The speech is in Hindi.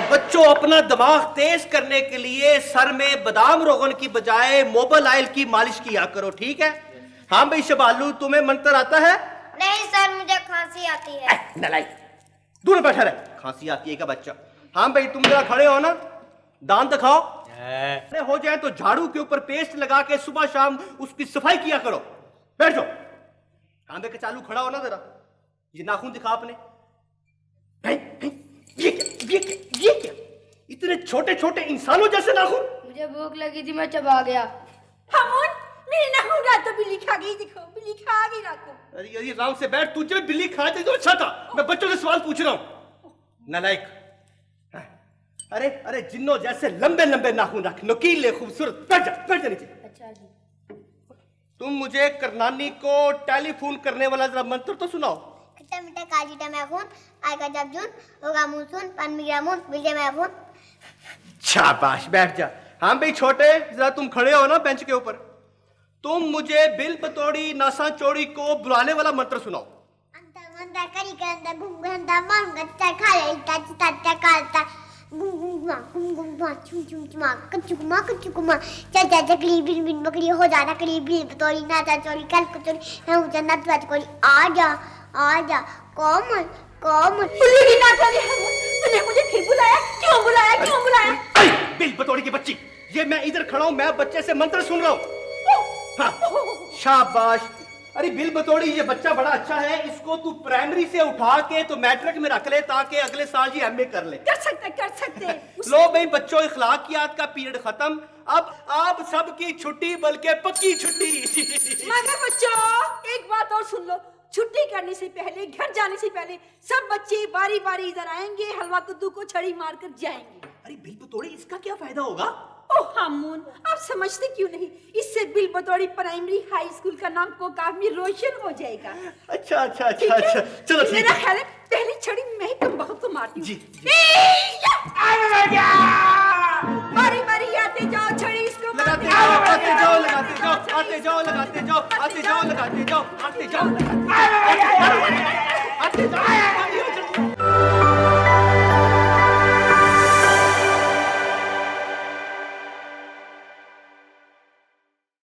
बच्चों, अपना दिमाग तेज करने के लिए सर में बादाम रोगन की बजाय मोबाइल ऑयल की मालिश किया करो, ठीक है? हाँ भाई शबालू, तुम्हें मंत्र आता है? नहीं सर, मुझे खांसी आती है। नालायक, दूर बैठा रहे। खांसी आती है क्या बच्चा? हाँ भाई, तुम जरा खड़े हो ना, दांत दिखाओ। हो जाए तो झाड़ू के ऊपर पेस्ट लगा के सुबह शाम उसकी सफाई किया करो। बैठ जाओ। हाँ भाई, चालू खड़ा हो ना जरा। ये नाखून दिखा अपने। ये क्या? इतने छोटे छोटे इंसानों जैसे नाखून। मुझे भूख लगी थी, मैं चबा गया। हामून, मेरी नाखून रात तो बिल्ली खा गई। देखो, बिल्ली खा गई रात को। अरे आराम से बैठ, तुझे बिल्ली खा दे तो अच्छा था। मैं बच्चों से सवाल पूछ रहा हूँ। नालायक। अरे अरे, जिन्नों जैसे लंबे लंबे नाखून रख, नुकीले खूबसूरत। बैठ जा नीचे। अच्छा जी। तुम मुझे करनानी को टेलीफोन करने वाला जरा मंत्र तो सुनाओ। खट्टा मीठा काजीटा मैखून, आएगा जब जून, होगा मूसुन, पन मिला मून, विजय मैखून। शाबाश, बैठ जा। हाँ भाई छोटे, जरा तुम खड़े हो ना बेंच के ऊपर। तुम मुझे बिल बतौड़ी नासा चौड़ी को बुलाने वाला मंत्र सुनाओ। अंदर मंदर करी के अंदर घूम गंदा मार गच्चा खा ले ता कालता गुम चुम चुम चुमा कच्चुकुमा चाचा चकली बिन बिन बकरी हो जाना कली बिल बतौड़ी नासा चौड़ी कल कचौड़ी हम जन्नत वाच कोड़ी आ जा कौन बिल्ली की नाचा दी हामून, तूने मुझे फिर बुलाया? क्यों बुलाया? बिल बतौड़ी की बच्ची, ये मैं इधर खड़ा हूँ, मैं बच्चे से मंत्र सुन रहा हूँ। हाँ, शाबाश। अरे बिल बतौड़ी, ये बच्चा बड़ा अच्छा है, इसको तू प्राइमरी से उठा के तो मैट्रिक में रख ले ताकि अगले साल ही एमए कर ले। कर सकते। लो भाई बच्चों, इखलाकियात का पीरियड खत्म। अब आप सबकी छुट्टी, बल्कि पक्की छुट्टी। मगर बच्चों, एक बात और सुन लो। छुट्टी करने से पहले, घर जाने से पहले सब बच्चे बारी बारी इधर आएंगे, हलवा कद्दू को छड़ी मारकर जाएंगे। अरे बिल बतौड़ी, इसका क्या फायदा होगा? ओह हामून, आप समझते क्यों नहीं? इससे बिल बतौड़ी प्राइमरी हाई स्कूल का नाम को काफी रोशन हो जाएगा। अच्छा, चलो ठीक मेरा है। ख्याल है पहली छड़ी मैं ही तुम बहुत को मारती हूँ। जी। बारी बारी आते जाओ, छड़ी इसको लगाते जाओ, आते जाओ, लगाते जाओ, आते जाओ, लगाते जाओ, आते जाओ, लगाते जाओ, आते जाओ, आते जाओ।